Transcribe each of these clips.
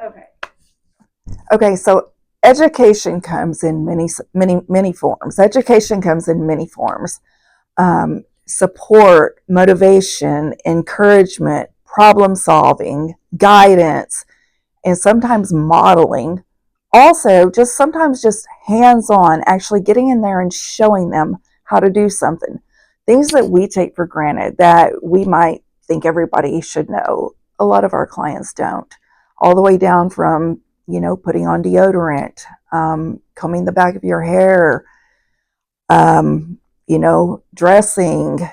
Okay. Okay, so education comes in many forms. Education comes in many forms. Support, motivation, encouragement, problem solving, guidance, and sometimes modeling. Also, just sometimes just hands on, actually getting in there and showing them how to do something. Things that we take for granted that we might think everybody should know. A lot of our clients don't. All the way down from, putting on deodorant, combing the back of your hair, dressing,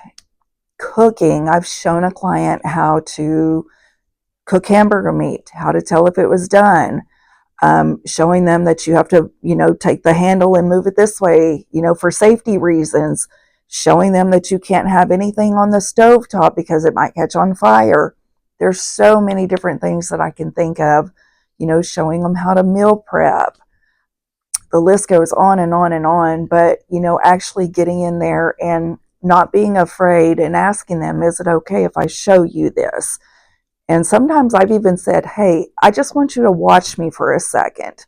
cooking. I've shown a client how to cook hamburger meat, how to tell if it was done, showing them that you have to, take the handle and move it this way, for safety reasons, showing them that you can't have anything on the stove top because it might catch on fire. There's so many different things that I can think of, showing them how to meal prep. The list goes on and on and on, but, actually getting in there and not being afraid and asking them, is it okay if I show you this? And sometimes I've even said, hey, I just want you to watch me for a second,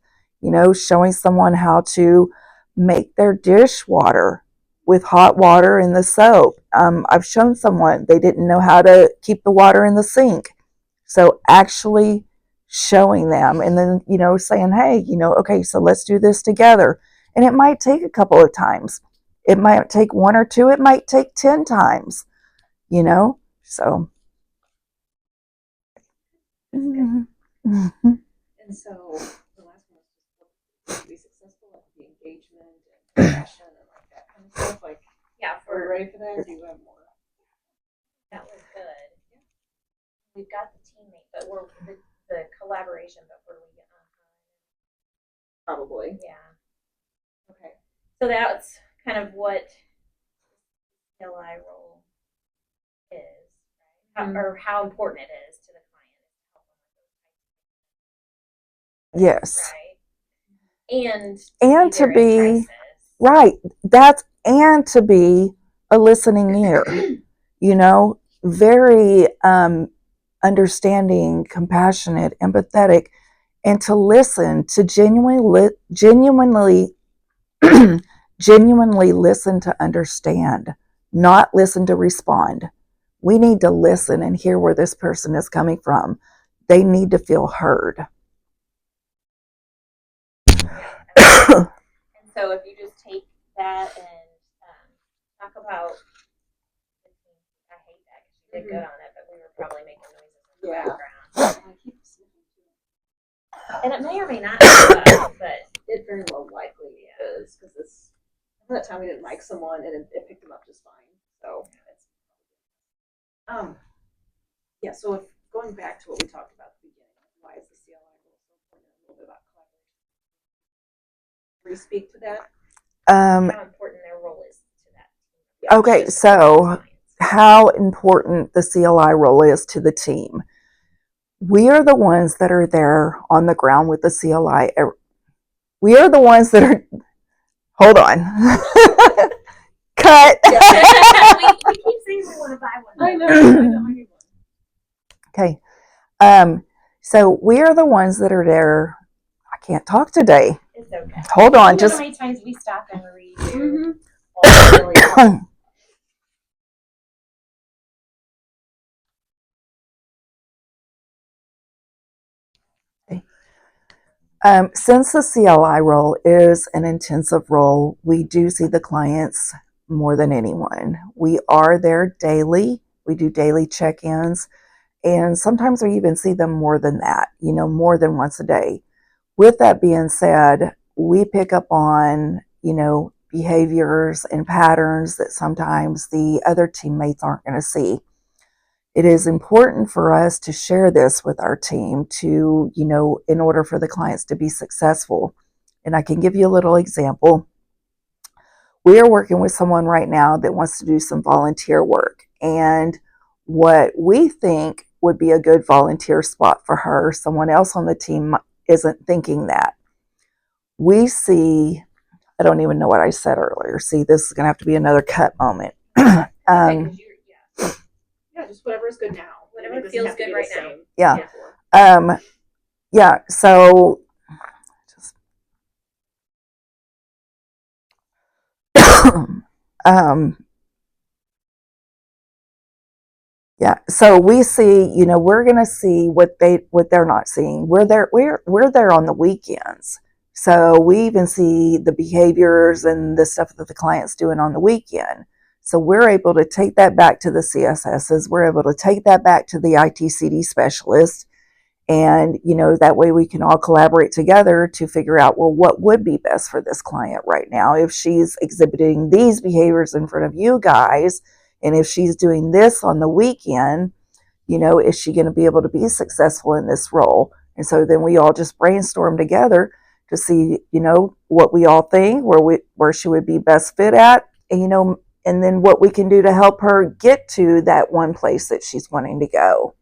showing someone how to make their dishwater with hot water in the soap. I've shown someone they didn't know how to keep the water in the sink. So actually showing them and then, saying, hey, okay, so let's do this together. And it might take a couple of times. It might take one or two. It might take 10 times, so. And so the last one was to be successful at the engagement and passion and like that kind of stuff. Like, Yeah, are we for ready for that, or do you have more? that was good. We've got the teammate, but we're the collaboration, but were we Probably. yeah. Okay. So that's kind of what LI role is, right? Or how important it is to the client, Yes. right? And to there in be crisis. right, and to be a listening ear, very understanding, compassionate, empathetic, and to listen, to genuinely listen to understand, not listen to respond. We need to listen and hear where this person is coming from. They need to feel heard. And so if you just take that and talk about, I hate that because you did good on it, but we were probably making noises in the background. And it may or may not be, but it very well likely is, because this that time we didn't like someone and it picked them up just fine. So it's yeah. So if going back to what we talked about at the beginning, why is the CLI role so important? A little bit about collaboration. Can you speak to that? How important their role is to that. Yeah, okay, so how important the CLI role is to the team. We are the ones that are there on the ground with the CLI. We are the ones that are. Hold on. Cut. we keep saying we want to buy one. I know. Okay. So we are the ones that are there. I can't talk today. It's okay. Hold on. You know just how many times we stop and read. Since the CLI role is an intensive role, we do see the clients more than anyone. We are there daily. We do daily check-ins, and sometimes we even see them more than that, more than once a day. With that being said, we pick up on, behaviors and patterns that sometimes the other teammates aren't going to see. It is important for us to share this with our team to, in order for the clients to be successful. And I can give you a little example. We are working with someone right now that wants to do some volunteer work. And what we think would be a good volunteer spot for her, someone else on the team isn't thinking that. We see, I don't even know what I said earlier. See, this is going to have to be another cut moment. Yeah, just whatever is good now. Whatever feels good right now. Yeah. yeah, so um, yeah, so we see, we're going to see what they're not seeing. We're there on the weekends. So we even see the behaviors and the stuff that the client's doing on the weekend. So we're able to take that back to the CSSs. We're able to take that back to the ITCD specialist. And, that way we can all collaborate together to figure out, well, what would be best for this client right now? If she's exhibiting these behaviors in front of you guys, and if she's doing this on the weekend, is she going to be able to be successful in this role? And so then we all just brainstorm together to see, what we all think, where she would be best fit at, and, and then what we can do to help her get to that one place that she's wanting to go.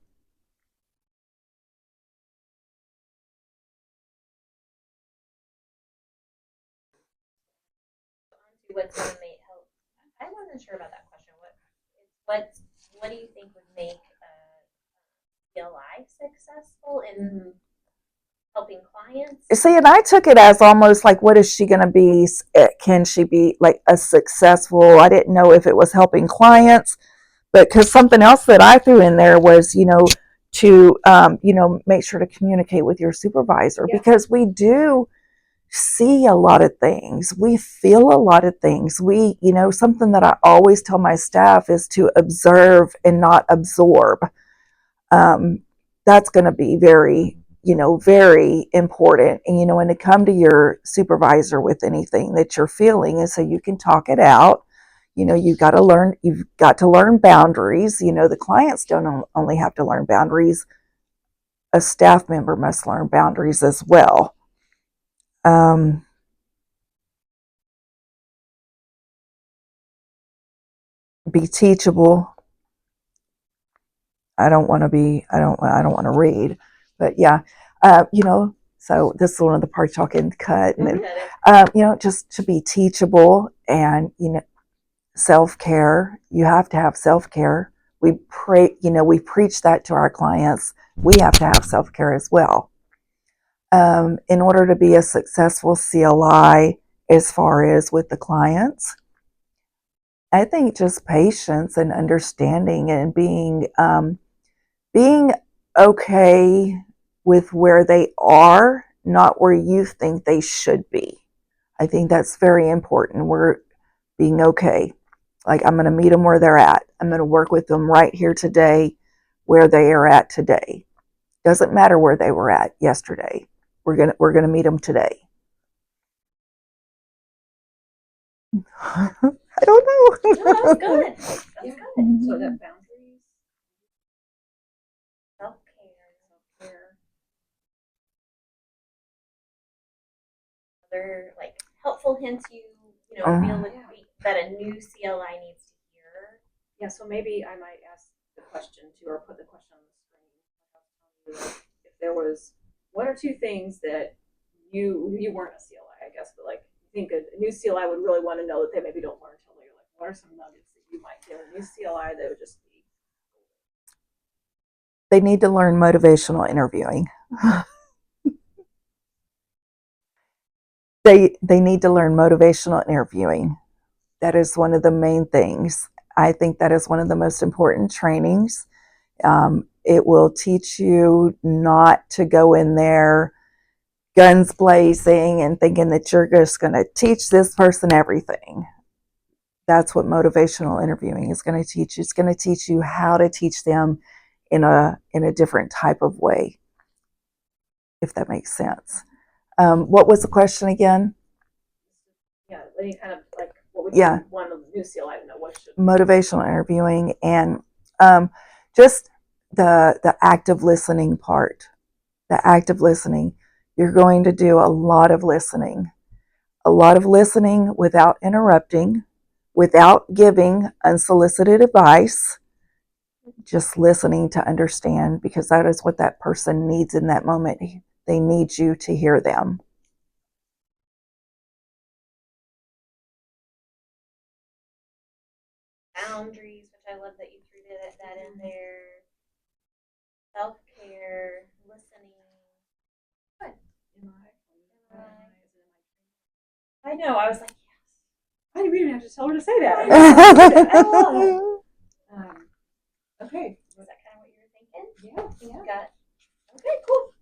What's going to make help? I wasn't sure about that question. What do you think would make CLI successful in helping clients? See, and I took it as almost like, what is she going to be? Can she be like a successful? I didn't know if it was helping clients, but because something else that I threw in there was, to make sure to communicate with your supervisor, because we do see a lot of things. We feel a lot of things. Something that I always tell my staff is to observe and not absorb. That's going to be very, very important. And to come to your supervisor with anything that you're feeling, and so you can talk it out. You've got to learn boundaries. The clients don't only have to learn boundaries. A staff member must learn boundaries as well. Be teachable. I don't want to read, but yeah, so this is one of the parts y'all can cut, and then, just to be teachable, and, self-care. You have to have self-care. We preach that to our clients. We have to have self-care as well. In order to be a successful CLI as far as with the clients, I think just patience and understanding, and being okay with where they are, not where you think they should be. I think that's very important. We're being okay. Like, I'm going to meet them where they're at. I'm going to work with them right here today, where they are at today. Doesn't matter where they were at yesterday. We're gonna meet them today. I don't know. No, that's good. That's Yeah. good. So that boundaries, Self-care. Other like helpful hints you feel would be that a new CLI needs to hear. Yeah, so maybe I might ask the question too, or put the question on the screen. If there was one or two things that you weren't a CLI, I guess, but like you think a new CLI would really want to know that they maybe don't learn until later. Like, what are some nuggets that you might give a new CLI that would just be? They need to learn motivational interviewing. They need to learn motivational interviewing. That is one of the main things. I think that is one of the most important trainings. It will teach you not to go in there guns blazing and thinking that you're just going to teach this person everything. That's what motivational interviewing is going to teach you. It's going to teach you how to teach them in a different type of way, if that makes sense. What was the question again? Yeah, any kind of like what would Yeah. you want a new CLI to know? What should Motivational interviewing, and just the active listening part. The active listening. You're going to do a lot of listening without interrupting, without giving unsolicited advice, just listening to understand, because that is what that person needs in that moment. They need you to hear them. Boundaries, which I love that you threw that in there. Self-care, listening. I know. I was like, I didn't even have to tell her to say that. Okay. was that kind of what you were thinking? Yeah. You got okay, cool.